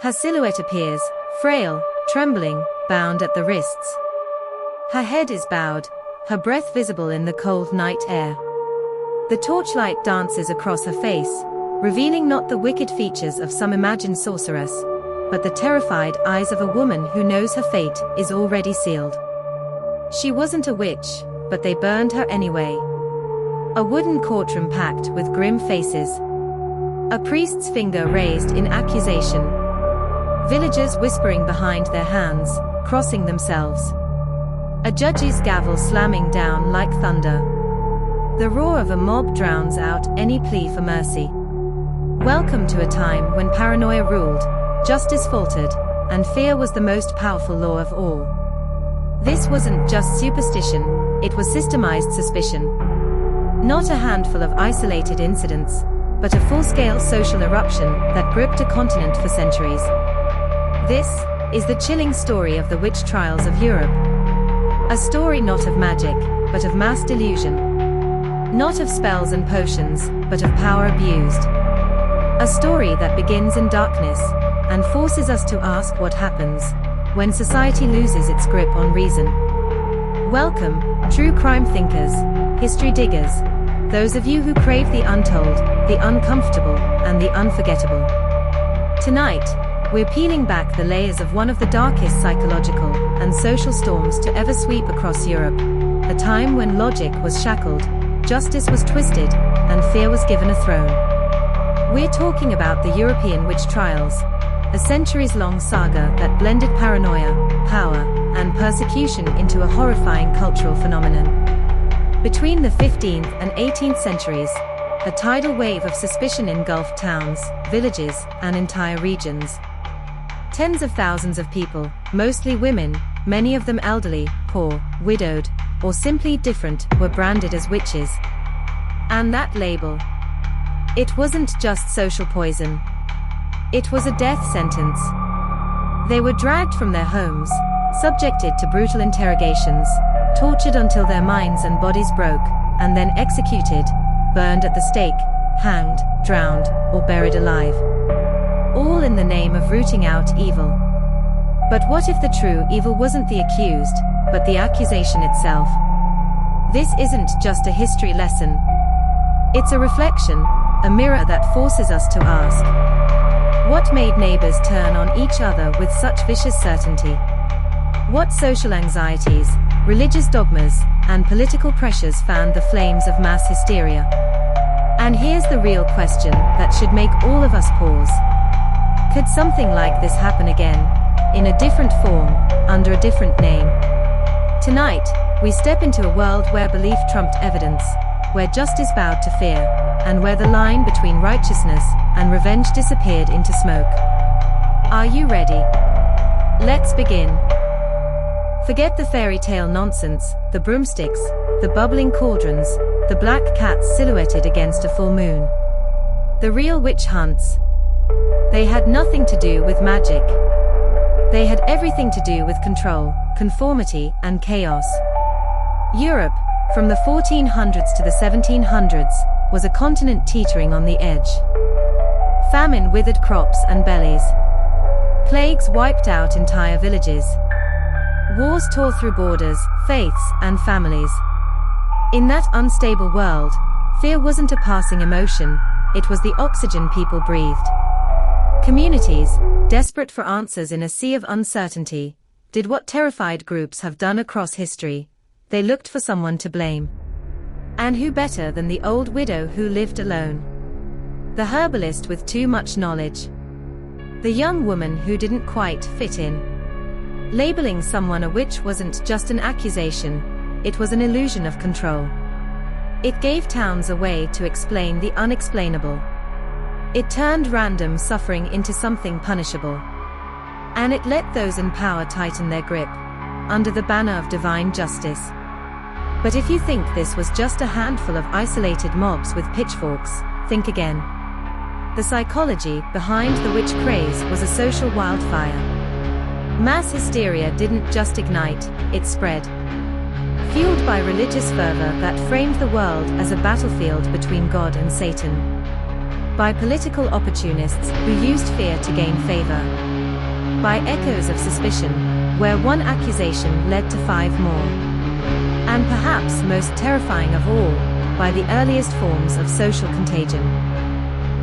Her silhouette appears, frail, trembling, bound at the wrists. Her head is bowed, her breath visible in the cold night air. The torchlight dances across her face, revealing not the wicked features of some imagined sorceress, but the terrified eyes of a woman who knows her fate is already sealed. She wasn't a witch, but they burned her anyway. A wooden courtroom packed with grim faces. A priest's finger raised in accusation. Villagers whispering behind their hands, crossing themselves. A judge's gavel slamming down like thunder. The roar of a mob drowns out any plea for mercy. Welcome to a time when paranoia ruled, justice faltered, and fear was the most powerful law of all. This wasn't just superstition, it was systemized suspicion. Not a handful of isolated incidents, but a full-scale social eruption that gripped a continent for centuries. This is the chilling story of the witch trials of Europe. A story not of magic, but of mass delusion. Not of spells and potions, but of power abused. A story that begins in darkness, and forces us to ask what happens when society loses its grip on reason. Welcome, true crime thinkers, history diggers, those of you who crave the untold, the uncomfortable, and the unforgettable. Tonight, we're peeling back the layers of one of the darkest psychological and social storms to ever sweep across Europe, a time when logic was shackled, justice was twisted, and fear was given a throne. We're talking about the European witch trials, a centuries-long saga that blended paranoia, power, and persecution into a horrifying cultural phenomenon. Between the 15th and 18th centuries, a tidal wave of suspicion engulfed towns, villages, and entire regions. Tens of thousands of people, mostly women, many of them elderly, poor, widowed, or simply different, were branded as witches. And that label, it wasn't just social poison. It was a death sentence. They were dragged from their homes, subjected to brutal interrogations, tortured until their minds and bodies broke, and then executed, burned at the stake, hanged, drowned, or buried alive. All in the name of rooting out evil. But what if the true evil wasn't the accused, but the accusation itself? This isn't just a history lesson. It's a reflection, a mirror that forces us to ask, what made neighbors turn on each other with such vicious certainty? What social anxieties, religious dogmas, and political pressures fanned the flames of mass hysteria? And here's the real question that should make all of us pause. Could something like this happen again, in a different form, under a different name? Tonight, we step into a world where belief trumped evidence, where justice bowed to fear, and where the line between righteousness and revenge disappeared into smoke. Are you ready? Let's begin. Forget the fairy tale nonsense, the broomsticks, the bubbling cauldrons, the black cats silhouetted against a full moon. The real witch hunts. They had nothing to do with magic. They had everything to do with control, conformity, and chaos. Europe, from the 1400s to the 1700s, was a continent teetering on the edge. Famine withered crops and bellies. Plagues wiped out entire villages. Wars tore through borders, faiths, and families. In that unstable world, fear wasn't a passing emotion, it was the oxygen people breathed. Communities, desperate for answers in a sea of uncertainty, did what terrified groups have done across history. They looked for someone to blame. And who better than the old widow who lived alone? The herbalist with too much knowledge. The young woman who didn't quite fit in. Labeling someone a witch wasn't just an accusation, it was an illusion of control. It gave towns a way to explain the unexplainable. It turned random suffering into something punishable. And it let those in power tighten their grip, under the banner of divine justice. But if you think this was just a handful of isolated mobs with pitchforks, think again. The psychology behind the witch craze was a social wildfire. Mass hysteria didn't just ignite, it spread. Fueled by religious fervor that framed the world as a battlefield between God and Satan. by political opportunists who used fear to gain favor, by echoes of suspicion, where one accusation led to 5 more, and perhaps most terrifying of all, by the earliest forms of social contagion.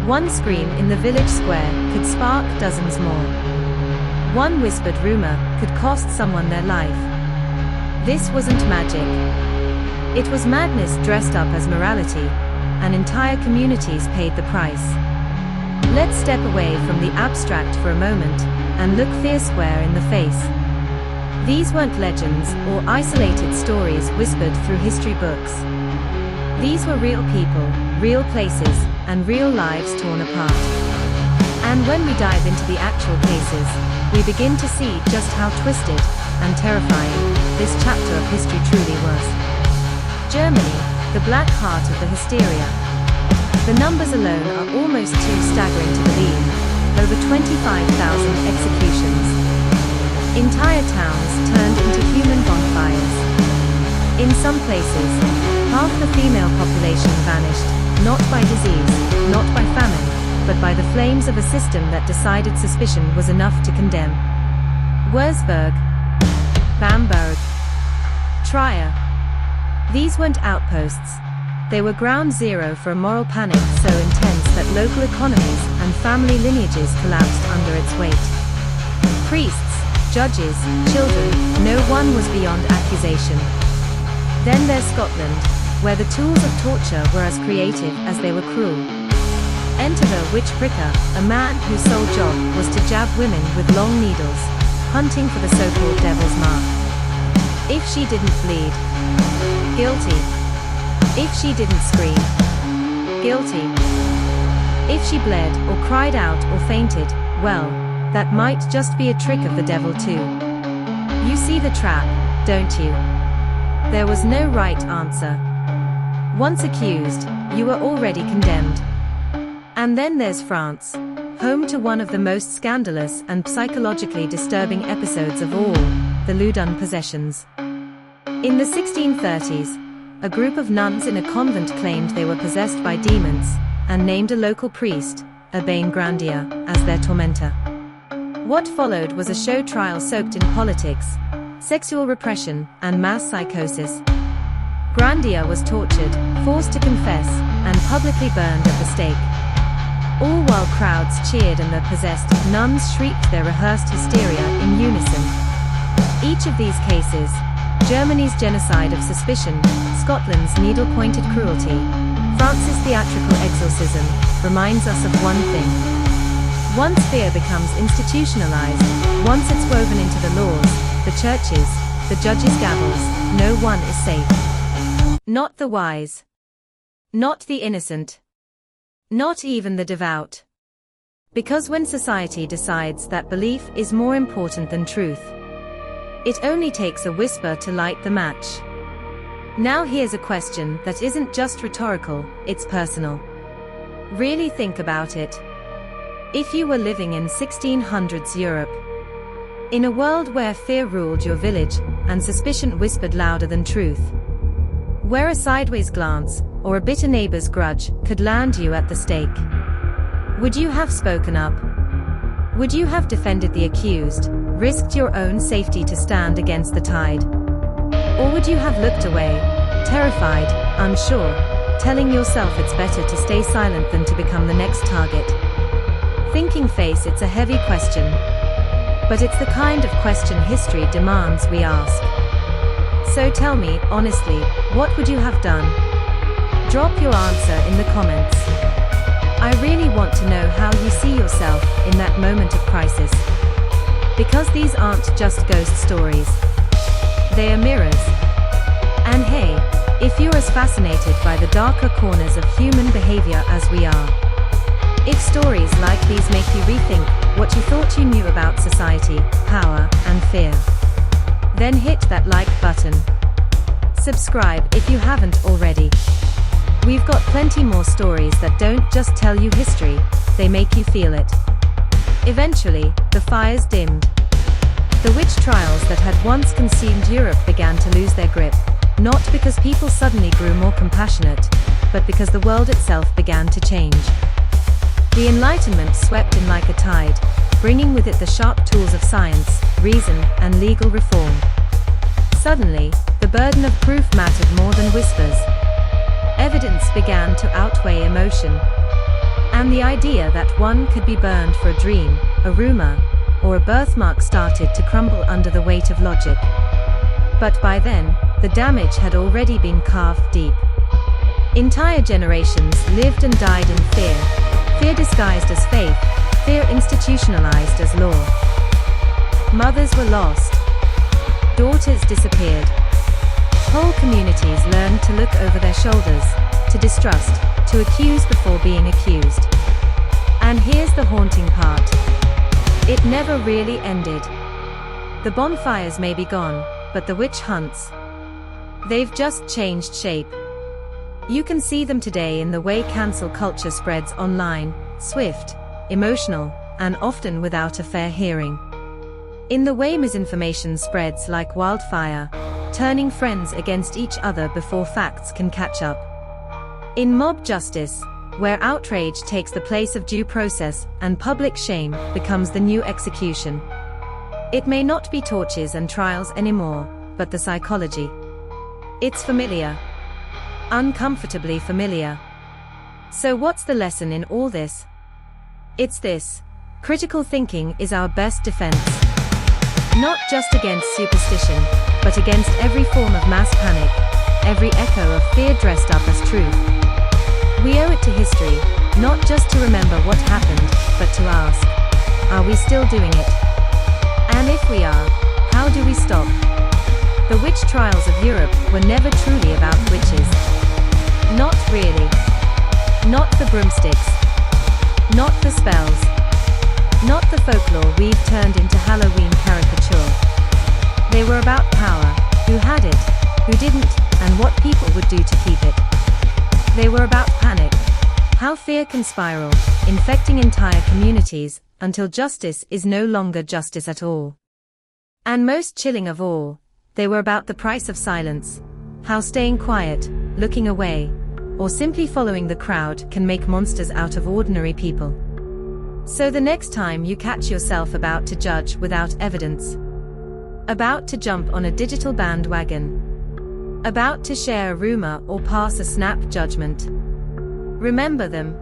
One scream in the village square could spark dozens more. One whispered rumor could cost someone their life. This wasn't magic. It was madness dressed up as morality, and entire communities paid the price. Let's step away from the abstract for a moment, and look fear square in the face. These weren't legends or isolated stories whispered through history books. These were real people, real places, and real lives torn apart. And when we dive into the actual cases, we begin to see just how twisted and terrifying this chapter of history truly was. Germany, the black heart of the hysteria. The numbers alone are almost too staggering to believe. Over 25,000 executions. Entire towns turned into human bonfires. In some places, half the female population vanished, not by disease, not by famine, but by the flames of a system that decided suspicion was enough to condemn. Wurzburg, Bamberg, Trier. These weren't outposts. They were ground zero for a moral panic so intense that local economies and family lineages collapsed under its weight. Priests, judges, children, no one was beyond accusation. Then there's Scotland, where the tools of torture were as creative as they were cruel. Enter the witch pricker, a man whose sole job was to jab women with long needles, hunting for the so-called devil's mark. If she didn't bleed, guilty. If she didn't scream, guilty. If she bled or cried out or fainted, well, that might just be a trick of the devil too. You see the trap, don't you? There was no right answer. Once accused, you were already condemned. And then there's France, home to one of the most scandalous and psychologically disturbing episodes of all, the Loudun Possessions. In the 1630s, a group of nuns in a convent claimed they were possessed by demons, and named a local priest, Urbain Grandier, as their tormentor. What followed was a show trial soaked in politics, sexual repression, and mass psychosis. Grandier was tortured, forced to confess, and publicly burned at the stake. All while crowds cheered and the possessed nuns shrieked their rehearsed hysteria in unison. Each of these cases, Germany's genocide of suspicion, Scotland's needle-pointed cruelty, France's theatrical exorcism, reminds us of one thing. Once fear becomes institutionalized, once it's woven into the laws, the churches, the judges' gavels, no one is safe. Not the wise. Not the innocent. Not even the devout. Because when society decides that belief is more important than truth, it only takes a whisper to light the match. Now here's a question that isn't just rhetorical, it's personal. Really think about it. If you were living in 1600s Europe, in a world where fear ruled your village, and suspicion whispered louder than truth, where a sideways glance, or a bitter neighbor's grudge, could land you at the stake, would you have spoken up? Would you have defended the accused, risked your own safety to stand against the tide? Or would you have looked away, terrified, unsure, telling yourself it's better to stay silent than to become the next target? Thinking face, it's a heavy question. But it's the kind of question history demands we ask. So tell me, honestly, what would you have done? Drop your answer in the comments. I really want to know how you see yourself in that moment of crisis. Because these aren't just ghost stories. They are mirrors. And hey, if you're as fascinated by the darker corners of human behavior as we are, if stories like these make you rethink what you thought you knew about society, power, and fear, then hit that like button. Subscribe if you haven't already. We've got plenty more stories that don't just tell you history, they make you feel it. Eventually, the fires dimmed. The witch trials that had once consumed Europe began to lose their grip, not because people suddenly grew more compassionate, but because the world itself began to change. The Enlightenment swept in like a tide, bringing with it the sharp tools of science, reason, and legal reform. Suddenly, the burden of proof mattered more than whispers. Evidence began to outweigh emotion. And the idea that one could be burned for a dream, a rumor, or a birthmark started to crumble under the weight of logic. But by then, the damage had already been carved deep. Entire generations lived and died in fear. Fear disguised as faith, fear institutionalized as law. Mothers were lost. Daughters disappeared. Whole communities learned to look over their shoulders, to distrust, to accuse before being accused. And here's the haunting part. It never really ended. The bonfires may be gone, but the witch hunts, they've just changed shape. You can see them today in the way cancel culture spreads online, swift, emotional, and often without a fair hearing. In the way misinformation spreads like wildfire, turning friends against each other before facts can catch up. In mob justice, where outrage takes the place of due process and public shame becomes the new execution. It may not be torches and trials anymore, but the psychology. It's familiar. Uncomfortably familiar. So what's the lesson in all this? It's this: critical thinking is our best defense. Not just against superstition, but against every form of mass panic, every echo of fear dressed up as truth. We owe it to history, not just to remember what happened, but to ask, are we still doing it? And if we are, how do we stop? The witch trials of Europe were never truly about witches. Not really. Not the broomsticks. Not the spells. Not the folklore we've turned into Halloween caricature. They were about power, who had it, who didn't, and what people would do to keep it. They were about panic, how fear can spiral, infecting entire communities, until justice is no longer justice at all. And most chilling of all, they were about the price of silence, how staying quiet, looking away, or simply following the crowd can make monsters out of ordinary people. So the next time you catch yourself about to judge without evidence, about to jump on a digital bandwagon, about to share a rumor or pass a snap judgment, remember them.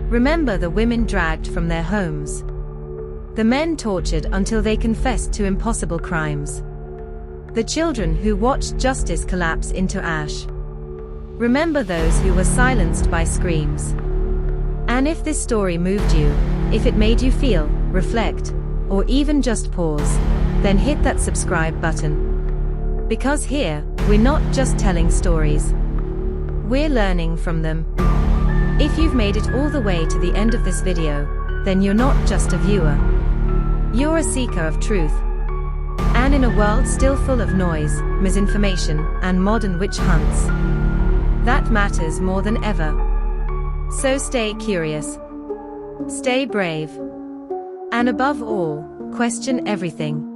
Remember the women dragged from their homes, the men tortured until they confessed to impossible crimes, the children who watched justice collapse into ash. Remember those who were silenced by screams. And if this story moved you, if it made you feel, reflect, or even just pause, then hit that subscribe button. Because here, we're not just telling stories. We're learning from them. If you've made it all the way to the end of this video, then you're not just a viewer. You're a seeker of truth. And in a world still full of noise, misinformation, and modern witch hunts, that matters more than ever. So stay curious. Stay brave. And above all, question everything.